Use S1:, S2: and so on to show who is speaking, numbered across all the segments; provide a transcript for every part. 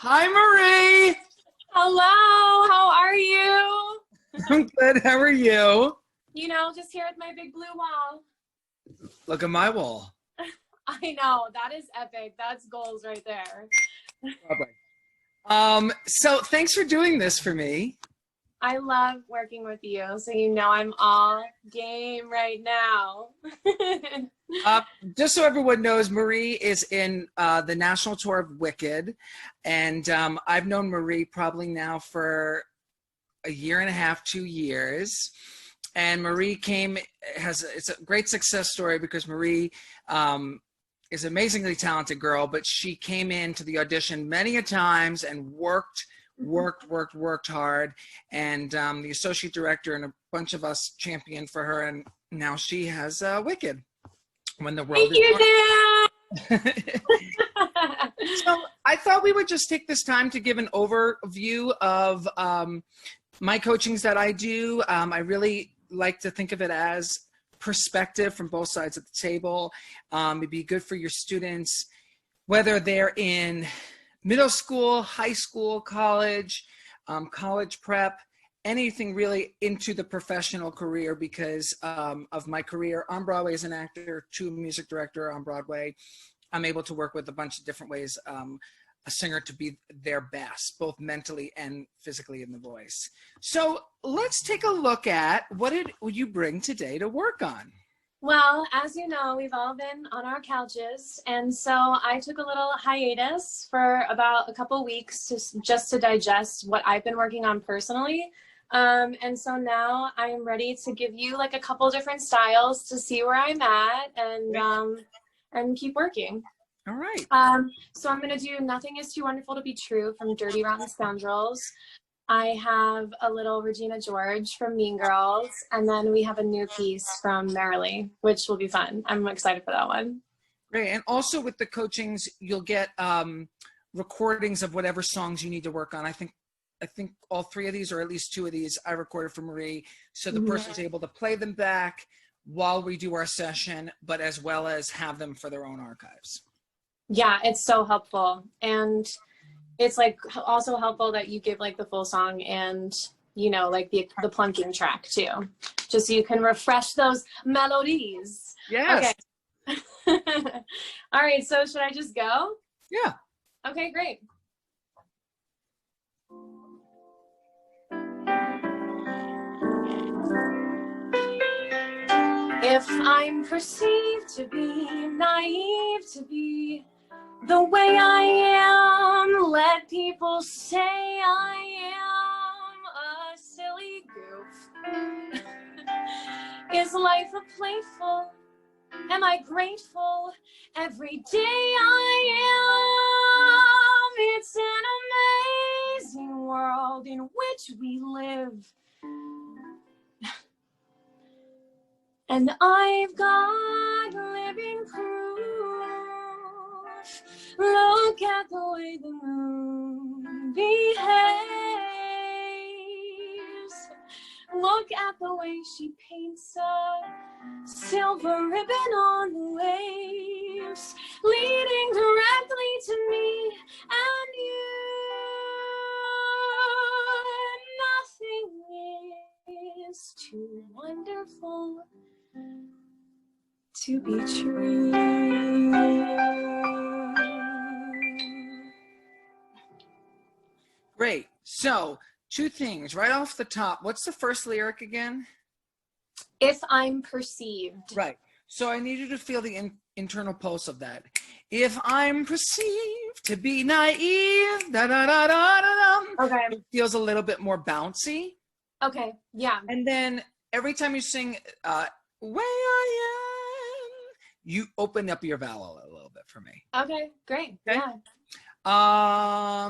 S1: Hi, Marie.
S2: Hello, how are you?
S1: I'm good. How are you?
S2: You know, just here with my big blue wall.
S1: Look at my wall.
S2: I know, that is epic. That's goals right there.
S1: So thanks for doing this for me.
S2: I love working with you, so you know I'm all game right now.
S1: Just so everyone knows, Marie is in the national tour of Wicked, and I've known Marie probably now for a year and a half, 2 years. And Marie it's a great success story because Marie is an amazingly talented girl, but she came into the audition many a times and worked hard. And the associate director and a bunch of us championed for her, and now she has Wicked. When the world So I thought we would just take this time to give an overview of my coachings that I do. I really like to think of it as perspective from both sides of the table. It'd be good for your students, whether they're in middle school, high school, college, college prep, anything really into the professional career because of my career on Broadway as an actor to a music director on Broadway. I'm able to work with a bunch of different ways a singer to be their best, both mentally and physically in the voice. So let's take a look at what did you bring today to work on?
S2: Well, as you know, we've all been on our couches, and so I took a little hiatus for about a couple weeks just to digest what I've been working on personally. And so now I'm ready to give you like a couple different styles to see where I'm at and keep working.
S1: All right.
S2: So I'm going to do Nothing Is Too Wonderful to Be True from Dirty Rotten Scoundrels. I have a little Regina George from Mean Girls. And then we have a new piece from Merrily, which will be fun. I'm excited for that one.
S1: Great. And also with the coachings, you'll get recordings of whatever songs you need to work on. I think all three of these, or at least two of these, I recorded for Marie. So the person's able to play them back while we do our session, but as well as have them for their own archives.
S2: Yeah, it's so helpful. And it's like also helpful that you give like the full song and, you know, like the plunking track too, just so you can refresh those melodies.
S1: Yes.
S2: Okay. All right. So should I just go?
S1: Yeah.
S2: Okay, great. If I'm perceived to be naive, to be the way I am, let people say I am a silly goof. Is life a playful? Am I grateful? Every day I am. It's an amazing world in which we live. And I've got living proof. Look at the way the moon behaves. Look at the way she paints a silver ribbon on the waves, leading directly to me and you. Nothing is too wonderful to be true.
S1: Great. So 2 things right off the top. What's the first lyric again?
S2: If I'm perceived.
S1: Right. So I need you to feel the internal pulse of that. If I'm perceived to be naive, da da da da da.
S2: Okay.
S1: It feels a little bit more bouncy.
S2: Okay. Yeah.
S1: And then every time you sing "Way I Am," you open up your vowel a little bit for me.
S2: Okay. Great. Okay.
S1: Yeah.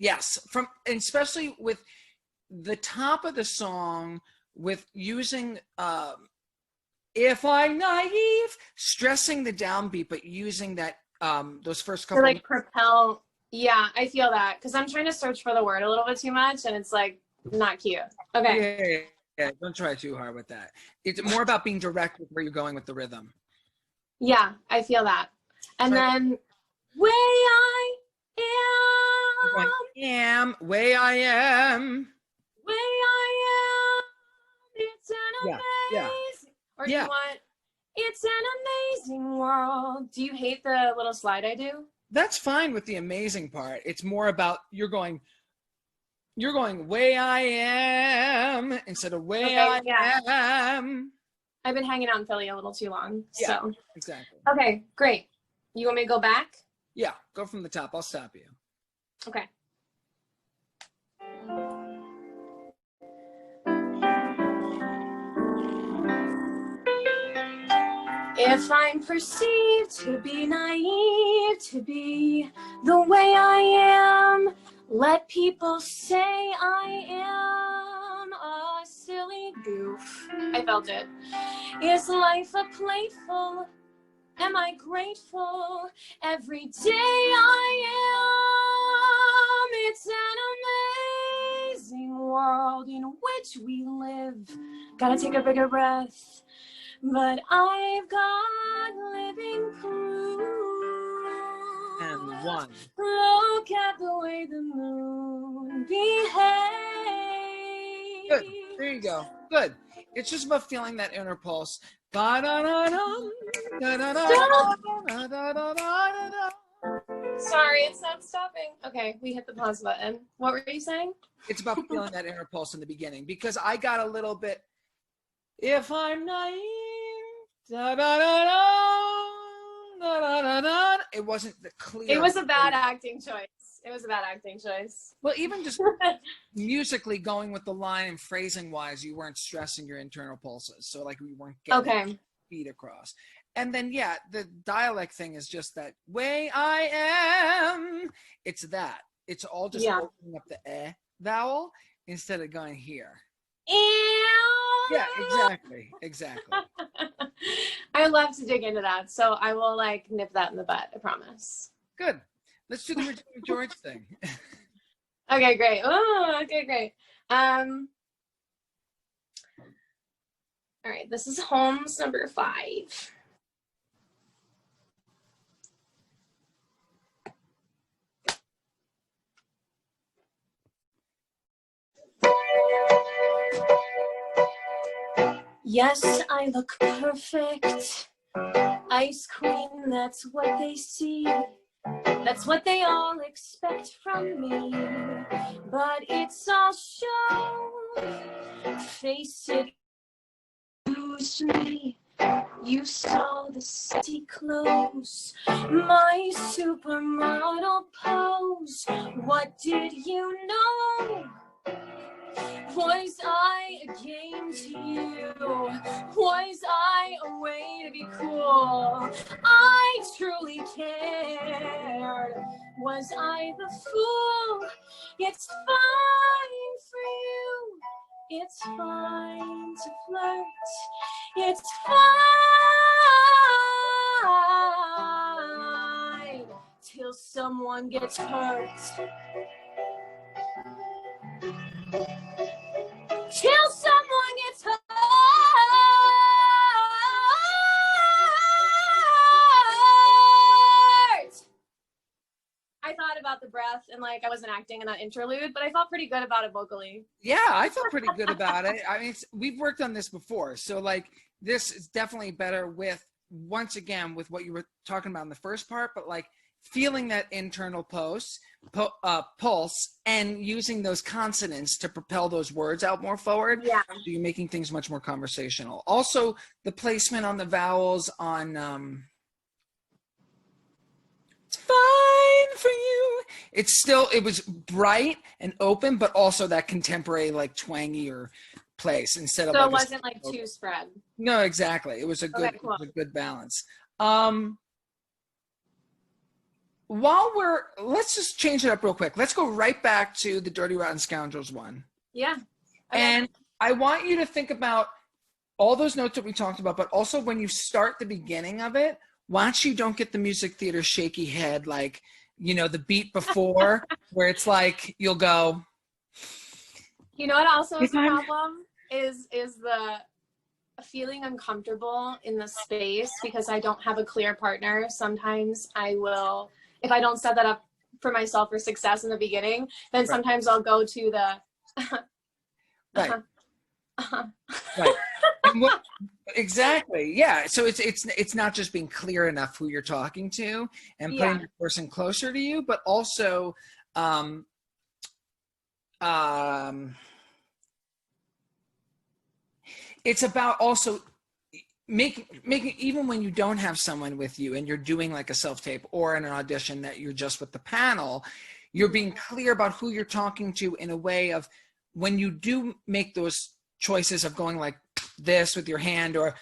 S1: Yes. Especially with the top of the song, with using if I'm naive, stressing the downbeat, but using that those first couple.
S2: To like propel. Yeah, I feel that because I'm trying to search for the word a little bit too much, and it's like not cute. Okay.
S1: Yeah, don't try too hard with that. It's more about being direct with where you're going with the rhythm.
S2: Yeah, I feel that. And then way I am.
S1: going, way I am.
S2: Way I am. It's an
S1: Yeah.
S2: amazing. Or do you want, it's an amazing world. Do you hate the little slide I do?
S1: That's fine with the amazing part. It's more about you're going way I am instead of way I am.
S2: I've been hanging out in Philly a little too long.
S1: Yeah,
S2: so
S1: exactly.
S2: Okay, great. You want me to go back?
S1: Yeah, go from the top. I'll stop you.
S2: Okay. If I'm perceived to be naive, to be the way I am, let people say I am a silly goof. I felt it. Is life a playful? Am I grateful? Every day I am. It's an amazing world in which we live. Gotta take a bigger breath. But I've got living proof.
S1: And one.
S2: Look at the way the moon behaves.
S1: Good. There you go. Good. It's just about feeling that inner pulse.
S2: Sorry, it's not stopping. Okay, we hit the pause button. What were you saying?
S1: It's about feeling that inner pulse in the beginning, because I got a little bit, if I'm naive, it wasn't the clear.
S2: It was a bad acting choice. It was a bad acting choice.
S1: Well, even just musically going with the line and phrasing wise, you weren't stressing your internal pulses. So like we weren't getting beat across. And then, yeah, the dialect thing is just that way I am. It's that. It's all just opening up the eh vowel instead of going here. Yeah, exactly.
S2: I love to dig into that. So I will like nip that in the butt, I promise.
S1: Good. Let's do the Regina George thing.
S2: Okay, great. Oh, okay, great. All right, this is Holmes number 5. Yes, I look perfect. Ice cream, that's what they see. That's what they all expect from me. But it's all show. Face it, lose me. You saw the city clothes, my supermodel pose. What did you know? Was I a game to you? Was I a way to be cool? I truly cared. Was I the fool? It's fine for you. It's fine to flirt. It's fine till someone gets hurt. Till someone gets hurt. I thought about the breath and like I wasn't acting in that interlude, but I felt pretty good about it vocally.
S1: Yeah, I felt pretty good about it. I mean, we've worked on this before. So like this is definitely better with, once again, with what you were talking about in the first part, but like feeling that internal pulse and using those consonants to propel those words out more forward.
S2: Yeah.
S1: So you're making things much more conversational. Also, the placement on the vowels on it's fine for you. It's still, it was bright and open, but also that contemporary, like twangier place instead of.
S2: So it wasn't like too spread.
S1: No, exactly. It was a good,
S2: cool.
S1: it was a good balance. Let's just change it up real quick. Let's go right back to the Dirty Rotten Scoundrels one.
S2: Yeah.
S1: Okay. And I want you to think about all those notes that we talked about, but also when you start the beginning of it, watch you don't get the music theater shaky head, like, you know, the beat before where it's like, you'll go.
S2: You know what also is a problem is the feeling uncomfortable in the space because I don't have a clear partner. Sometimes I will, if I don't set that up for myself for success in the beginning, then
S1: Right.
S2: sometimes I'll go to the
S1: Right. Right. And what, exactly. Yeah. So it's not just being clear enough who you're talking to and putting
S2: yeah,
S1: the person closer to you, but also um, it's about also making, even when you don't have someone with you and you're doing like a self-tape or in an audition that you're just with the panel, you're being clear about who you're talking to in a way of, when you do make those choices of going like this with your hand or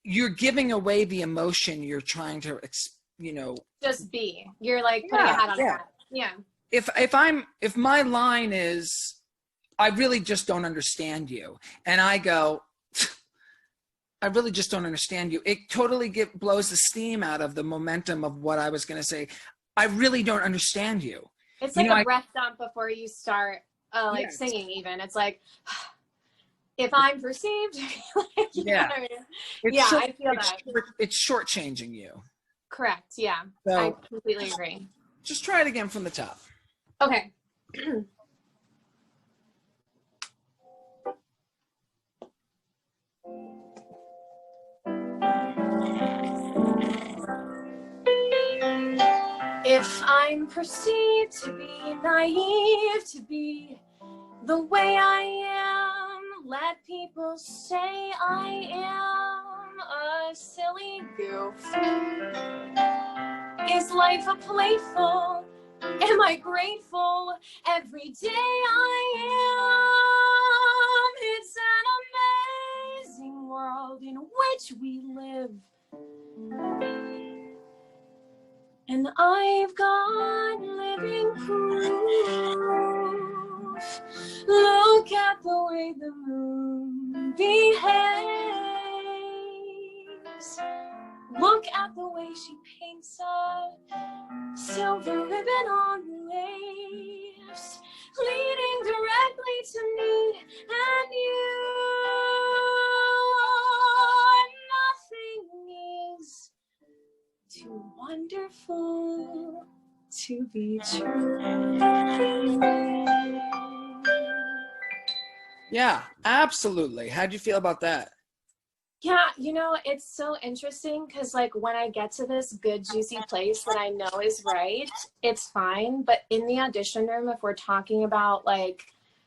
S1: you're giving away the emotion you're trying to, you know,
S2: just be. You're like putting a hat on a hat. Yeah.
S1: If my line is, I really just don't understand you, and I go, I really just don't understand you, it totally blows the steam out of the momentum of what I was going to say. I really don't understand you.
S2: It's like a breath dump before you start like
S1: yes.
S2: singing even. It's like, if I'm perceived, like,
S1: yeah.
S2: I mean? I feel that.
S1: It's shortchanging you.
S2: Correct, yeah.
S1: So,
S2: I completely agree.
S1: Just try it again from the top.
S2: Okay. If I'm perceived to be naive, to be the way I am, let people say I am a silly goof. Is life a playful? Am I grateful? Every day I am. It's an amazing world in which we live. And I've got living proof. Look at the way the moon behaves. Look at the way she paints a silver ribbon on the waves, leading directly to me and you. Nothing is too wonderful to be true.
S1: Yeah, absolutely. How'd you feel about that?
S2: Yeah, you know, it's so interesting because like when I get to this good juicy place that I know is right, it's fine. But in the audition room, if we're talking about like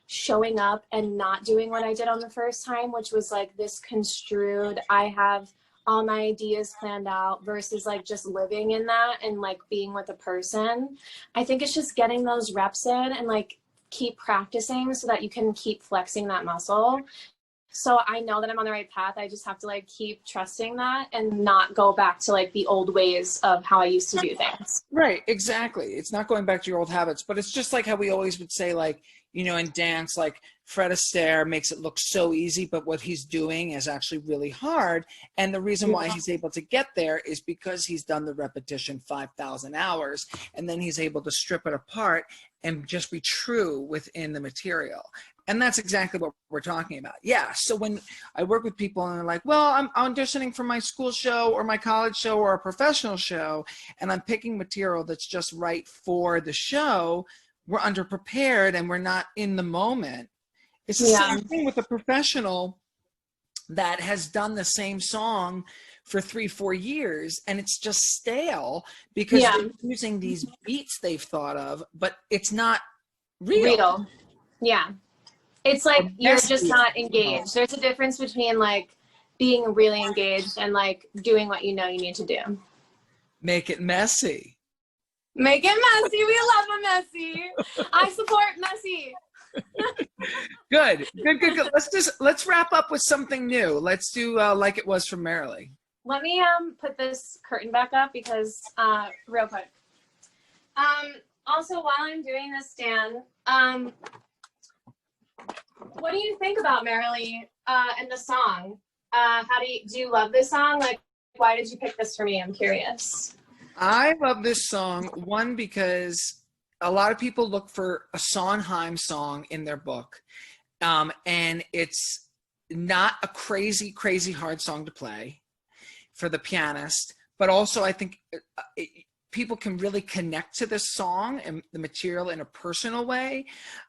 S2: showing up and not doing what I did on the first time, which was like this construed, I have all my ideas planned out versus like just living in that and like being with a person, I think it's just getting those reps in and like keep practicing so that you can keep flexing that muscle. So I know that I'm on the right path. I just have to like keep trusting that and not go back to like the old ways of how I used to do things.
S1: Right, exactly. It's not going back to your old habits, but it's just like how we always would say, like, you know, in dance, like Fred Astaire makes it look so easy, but what he's doing is actually really hard. And the reason why he's able to get there is because he's done the repetition 5,000 hours, and then he's able to strip it apart and just be true within the material. And that's exactly what we're talking about. Yeah. So when I work with people and they're like, well, I'm auditioning for my school show or my college show or a professional show, and I'm picking material that's just right for the show, we're underprepared and we're not in the moment. It's the same thing with a professional that has done the same song for 3-4 years and it's just stale because they're using these beats they've thought of, but it's not real.
S2: Yeah. It's like you're just not engaged. There's a difference between like being really engaged and like doing what you know you need to do.
S1: Make it messy.
S2: Make it messy. We love a messy. I support messy.
S1: Good. Let's wrap up with something new. Let's do Like It Was from Merrily.
S2: Let me put this curtain back up because real quick. Also, while I'm doing this, Dan, what do you think about Merrily and the song? Do you love this song? Like, why did you pick this for me? I'm curious.
S1: I love this song, one, because a lot of people look for a Sondheim song in their book, and it's not a crazy, crazy hard song to play for the pianist, but also I think people can really connect to this song and the material in a personal way.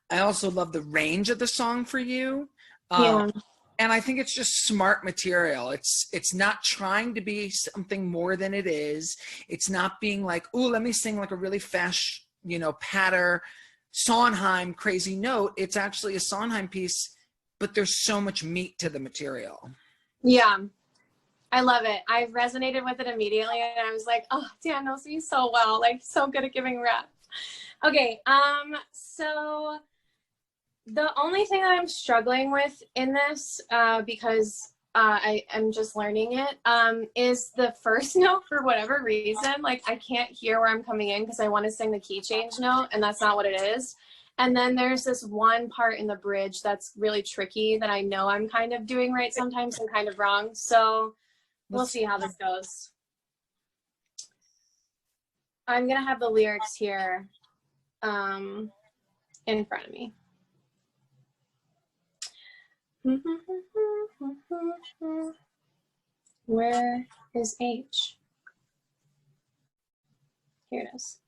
S1: I also love the range of the song for you.
S2: Yeah.
S1: And I think it's just smart material. It's not trying to be something more than it is. It's not being like, oh, let me sing like a really fast, patter Sondheim crazy note. It's actually a Sondheim piece, but there's so much meat to the material.
S2: Yeah. I love it. I resonated with it immediately, and I was like, oh, Dan knows me so well, like so good at giving rap. Okay, so the only thing that I'm struggling with in this, because I am just learning it, is the first note. For whatever reason, like I can't hear where I'm coming in because I want to sing the key change note, and that's not what it is. And then there's this one part in the bridge that's really tricky that I know I'm kind of doing right sometimes and kind of wrong. So we'll see how this goes. I'm gonna have the lyrics here in front of me. Where is H? Here it is.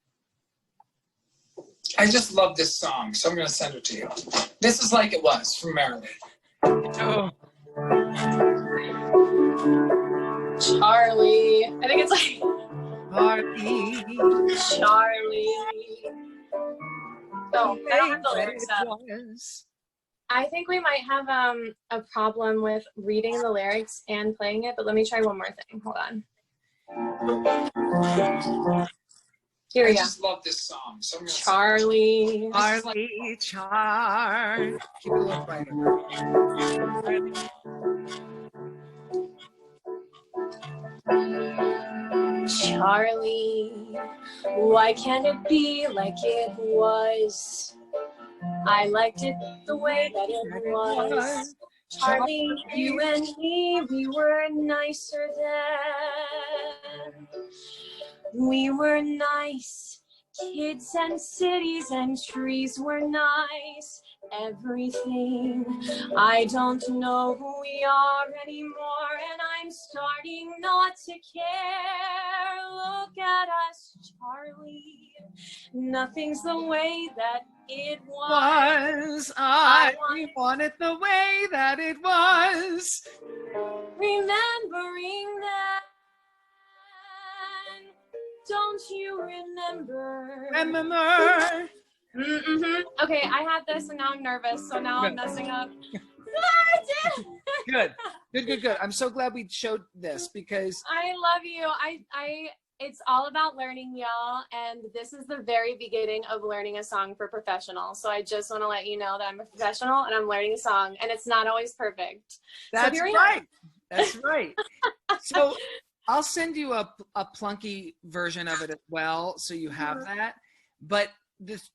S3: I just love this song, so I'm going to send it to you. This is Like It Was from Marilyn.
S1: Oh.
S2: Charlie. I think it's like
S1: Charlie.
S2: Oh, I don't have the lyrics up. I think we might have a problem with reading the lyrics and playing it, but let me try one more thing. Hold on. Here we go.
S3: I just love this song. So
S2: Charlie.
S1: Charlie, Char. Keep it a little brighter.
S2: Charlie, why can't it be like it was? I liked it the way that it was. Charlie, you and me, we were nicer then. We were nice. Kids and cities and trees were nice. Everything. I don't know who we are anymore, and I'm starting not to care. Look at us, Charlie. Nothing's the way that it was.
S1: I want it the way that it was.
S2: Remembering that. Don't you remember?
S1: Remember.
S2: Okay, I had this and now I'm nervous, so now I'm messing up.
S1: Good. I'm so glad we showed this because
S2: I love you. It's all about learning, y'all, and this is the very beginning of learning a song for professionals. So I just want to let you know that I'm a professional and I'm learning a song, and it's not always perfect.
S1: That's right. That's right. So I'll send you a plunky version of it as well, so you have that. But it's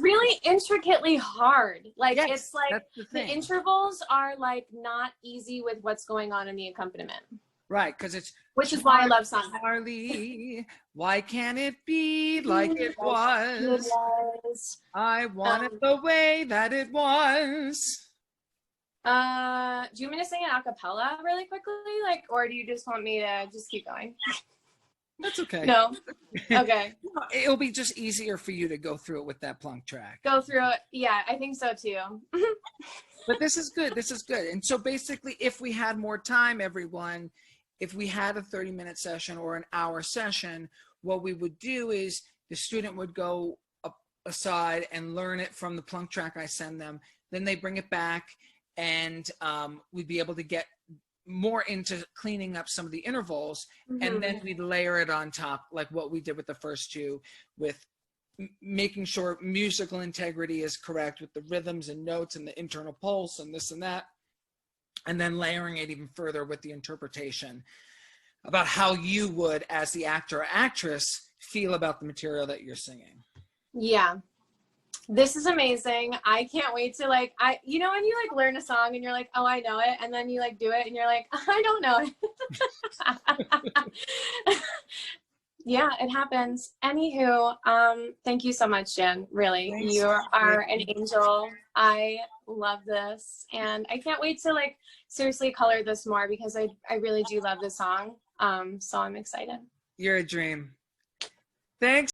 S2: really intricately hard. Like,
S1: yes,
S2: it's like the intervals are like not easy with what's going on in the accompaniment.
S1: Right, because
S2: which is why I love songs.
S1: Charlie, why can't it be like it was? I want it the way that it was.
S2: Do you want me to sing an a cappella really quickly, or do you just want me to just keep going?
S1: That's okay.
S2: No. Okay.
S1: It'll be just easier for you to go through it with that plunk track.
S2: Go through it. Yeah, I think so too.
S1: But this is good. This is good. And so basically, if we had more time, everyone, if we had a 30-minute session or an hour session, what we would do is the student would go aside and learn it from the plunk track I send them. Then they bring it back, and we'd be able to get more into cleaning up some of the intervals, and then we'd layer it on top, like what we did with the first two, with making sure musical integrity is correct with the rhythms and notes and the internal pulse and this and that, and then layering it even further with the interpretation about how you would, as the actor or actress, feel about the material that you're singing.
S2: Yeah. This is amazing. I can't wait to when you learn a song and you're like, oh, I know it. And then you do it and you're like, I don't know it. Yeah, it happens. Anywho, thank you so much, Jen. Really,
S1: Thanks.
S2: You are an angel. I love this. And I can't wait to seriously color this more because I really do love this song. So I'm excited.
S1: You're a dream. Thanks.